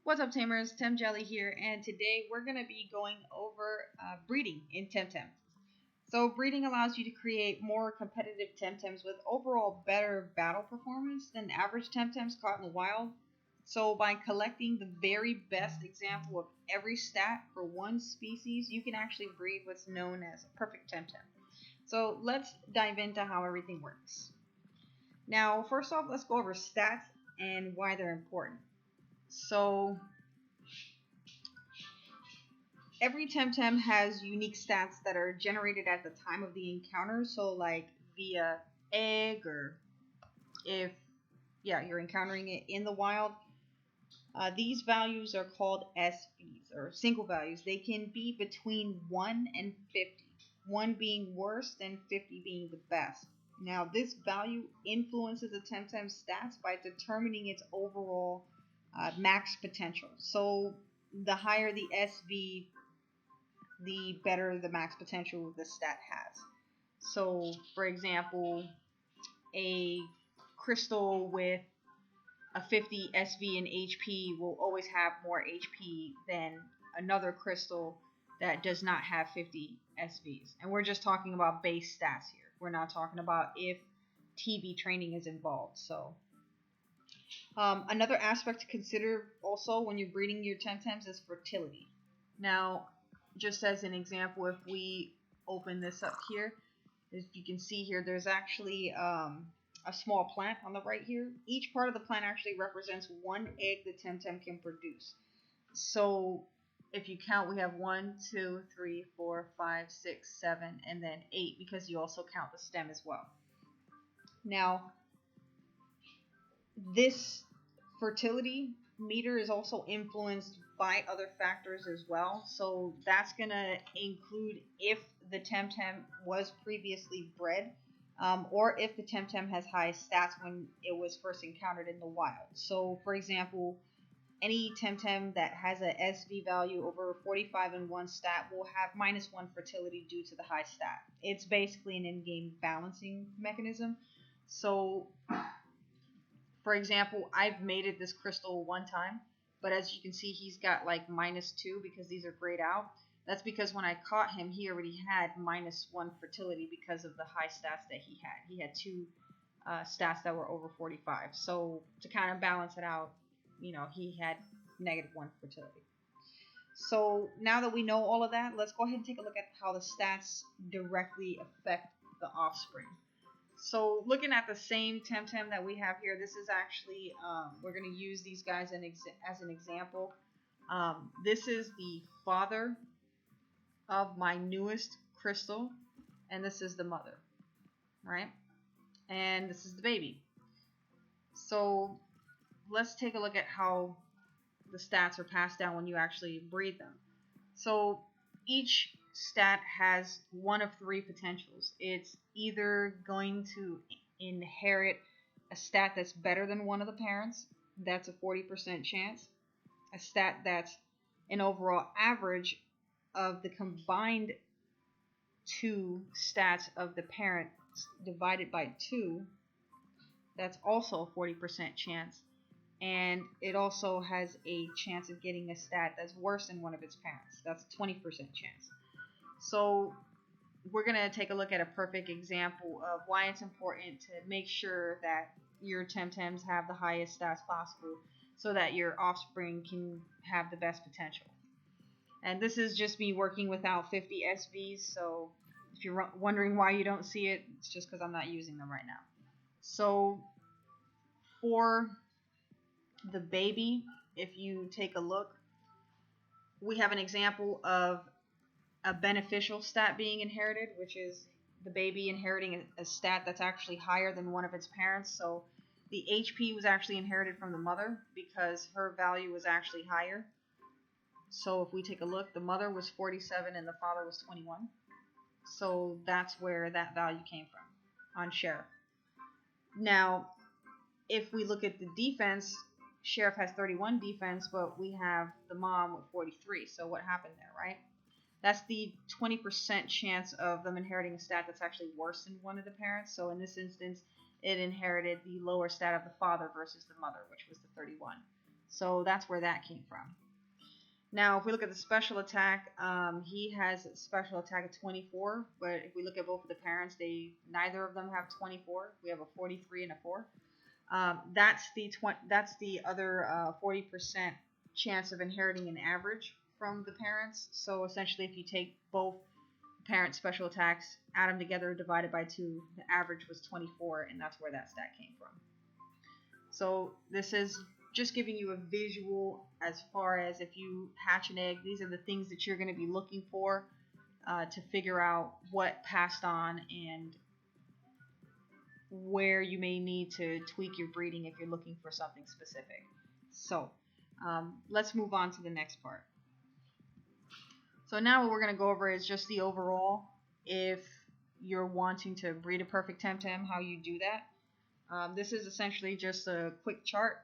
What's up, Tamers? Temjelly here, and today we're going to be going over breeding in Temtem. So, breeding allows you to create more competitive Temtems with overall better battle performance than average Temtems caught in the wild. So, by collecting the very best example of every stat for one species, you can actually breed what's known as a perfect Temtem. So, let's dive into how everything works. Now, first off, let's go over stats and why they're important. So, every Temtem has unique stats that are generated at the time of the encounter. So, like via egg, or if you're encountering it in the wild. These values are called SVs, or single values. They can be between 1 and 50, 1 being worse and 50 being the best. Now, this value influences a Temtem's stats by determining its overall max potential. So, the higher the SV, the better the max potential the stat has. So, for example, a crystal with a 50 SV and HP will always have more HP than another crystal that does not have 50 SVs. And we're just talking about base stats here. We're not talking about if TB training is involved. So, another aspect to consider also when you're breeding your Temtems is fertility. Now, just as an example, if we open this up here, as you can see here, there's actually a small plant on the right here. Each part of the plant actually represents one egg the Temtem can produce. So if you count, we have 1, 2, 3, 4, 5, 6, 7, and then 8, because you also count the stem as well. Now, this fertility meter is also influenced by other factors as well. So that's going to include if the Temtem was previously bred, or if the Temtem has high stats when it was first encountered in the wild. So, for example, any Temtem that has a SV value over 45 in one stat will have -1 fertility due to the high stat. It's basically an in-game balancing mechanism. So, for example, I've mated this crystal one time, but as you can see, he's got like -2 because these are grayed out. That's because when I caught him, he already had -1 fertility because of the high stats that he had. He had 2 stats that were over 45. So to kind of balance it out, he had -1 fertility. So now that we know all of that, let's go ahead and take a look at how the stats directly affect the offspring. So looking at the same Temtem that we have here, this is actually, we're going to use these guys as an example. This is the father of my newest crystal, and this is the mother, right? And this is the baby. So let's take a look at how the stats are passed down when you actually breed them. So each stat has one of 3 potentials. It's either going to inherit a stat that's better than one of the parents. That's a 40% chance. A stat that's an overall average of the combined 2 stats of the parents divided by 2. That's also a 40% chance. And it also has a chance of getting a stat that's worse than one of its parents. That's a 20% chance. So we're going to take a look at a perfect example of why it's important to make sure that your Temtems have the highest stats possible so that your offspring can have the best potential. And this is just me working without 50 SVs, so if you're wondering why you don't see it, it's just because I'm not using them right now. So for the baby, if you take a look, we have an example of a beneficial stat being inherited, which is the baby inheriting a stat that's actually higher than one of its parents. So the HP was actually inherited from the mother because her value was actually higher. So if we take a look, the mother was 47 and the father was 21. So that's where that value came from on Sheriff. Now, if we look at the defense, Sheriff has 31 defense, but we have the mom with 43. So what happened there, right? That's the 20% chance of them inheriting a stat that's actually worse than one of the parents. So in this instance, it inherited the lower stat of the father versus the mother, which was the 31. So that's where that came from. Now, if we look at the special attack, he has a special attack of 24, but if we look at both of the parents, neither of them have 24. We have a 43 and a 4. That's the other 40% chance of inheriting an average from the parents. So essentially, if you take both parents' special attacks, add them together, divided by 2, the average was 24, and that's where that stat came from. So this is just giving you a visual as far as if you hatch an egg, these are the things that you're going to be looking for to figure out what passed on and where you may need to tweak your breeding if you're looking for something specific. So let's move on to the next part. So now what we're going to go over is just the overall, if you're wanting to breed a perfect Temtem, how you do that. This is essentially just a quick chart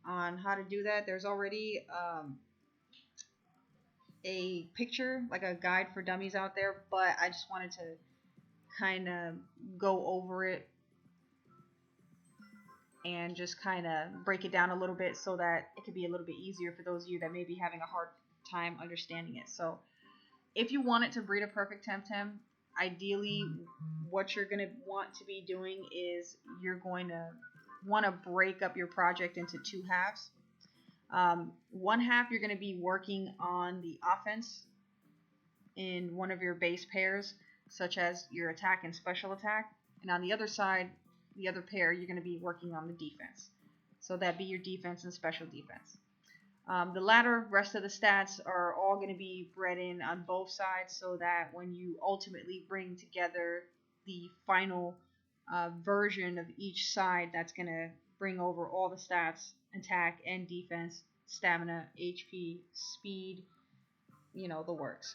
on how to do that. There's already a picture, like a guide for dummies out there, but I just wanted to kind of go over it and just kind of break it down a little bit so that it could be a little bit easier for those of you that may be having a hard time understanding it. So if you want it to breed a perfect Temtem, ideally what you're going to want to be doing is you're going to want to break up your project into 2 halves. One half you're going to be working on the offense in one of your base pairs, such as your attack and special attack, and on the other side, the other pair, you're going to be working on the defense. So that'd be your defense and special defense. The latter rest of the stats are all going to be bred in on both sides so that when you ultimately bring together the final version of each side, that's going to bring over all the stats, attack and defense, stamina, HP, speed, the works.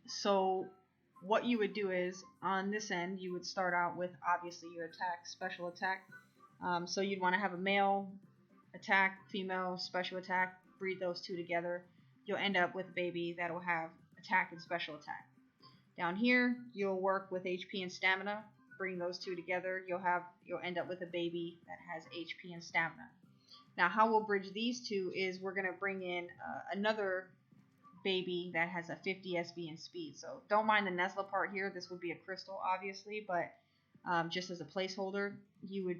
So what you would do is on this end, you would start out with obviously your attack, special attack. So you'd want to have a male attack, female, special attack, breed those 2 together. You'll end up with a baby that will have attack and special attack. Down here, you'll work with HP and stamina, bring those 2 together. You'll end up with a baby that has HP and stamina. Now, how we'll bridge these 2 is we're going to bring in another baby that has a 50 SV and speed. So don't mind the Nesla part here. This would be a crystal, obviously, but just as a placeholder, you would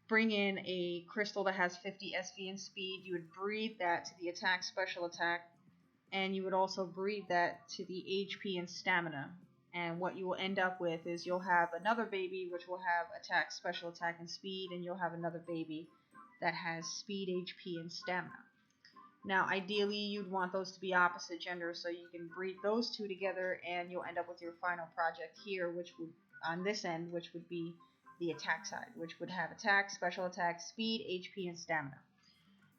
bring in a crystal that has 50 SV and speed. You would breed that to the attack, special attack, and you would also breed that to the HP and stamina. And what you will end up with is you'll have another baby which will have attack, special attack, and speed, and you'll have another baby that has speed, HP, and stamina. Now, ideally, you'd want those to be opposite gender so you can breed those 2 together, and you'll end up with your final project here, which would, on this end, which would be the attack side, which would have attack, special attack, speed, HP, and stamina.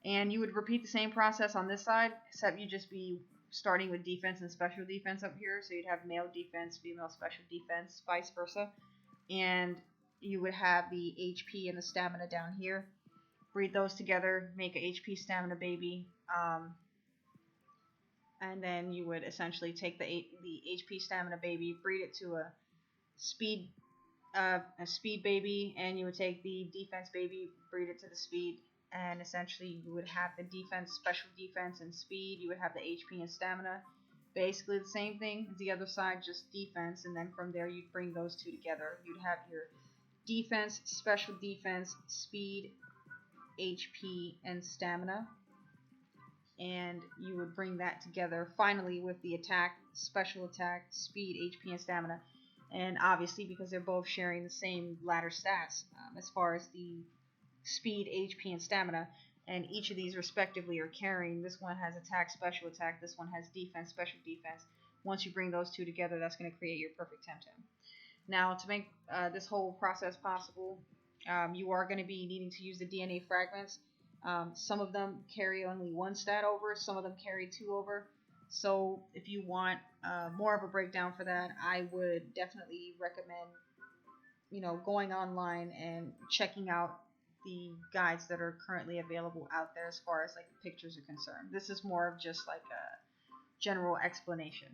And you would repeat the same process on this side, except you'd just be starting with defense and special defense up here. So you'd have male defense, female special defense, vice versa. And you would have the HP and the stamina down here. Breed those together, make an HP stamina baby. And then you would essentially take the HP stamina baby, breed it to a speed baby, and you would take the defense baby, breed it to the speed, and essentially you would have the defense, special defense, and speed. You would have the HP and stamina, basically the same thing as the other side, just defense, and then from there you'd bring those 2 together. You'd have your defense, special defense, speed, HP, and stamina, and you would bring that together finally with the attack, special attack, speed, HP, and stamina. And obviously, because they're both sharing the same ladder stats as far as the speed, HP, and stamina, and each of these respectively are carrying. This one has attack, special attack. This one has defense, special defense. Once you bring those 2 together, that's going to create your perfect Temtem. Now, to make this whole process possible, you are going to be needing to use the DNA fragments. Some of them carry only 1 stat over. Some of them carry 2 over. So if you want more of a breakdown for that, I would definitely recommend, going online and checking out the guides that are currently available out there as far as like the pictures are concerned. This is more of just like a general explanation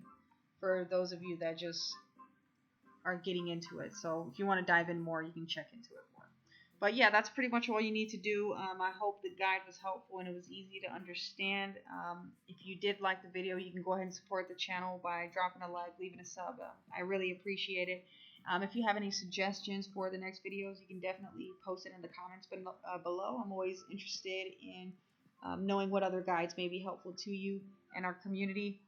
for those of you that just are getting into it. So if you want to dive in more, you can check into it more. But yeah, that's pretty much all you need to do. I hope the guide was helpful and it was easy to understand. If you did like the video, you can go ahead and support the channel by dropping a like, leaving a sub. I really appreciate it. If you have any suggestions for the next videos, you can definitely post it in the comments below. I'm always interested in knowing what other guides may be helpful to you and our community.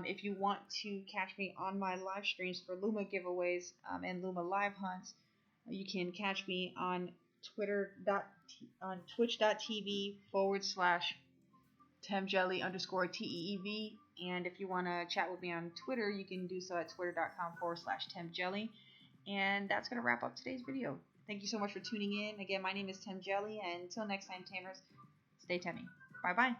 If you want to catch me on my live streams for Luma giveaways and Luma live hunts, you can catch me on on twitch.tv/Temjelly_TEEV. And if you want to chat with me on Twitter, you can do so at twitter.com/Temjelly. And that's going to wrap up today's video. Thank you so much for tuning in. Again, my name is Temjelly, and until next time, Tamers, stay Temmy. Bye-bye.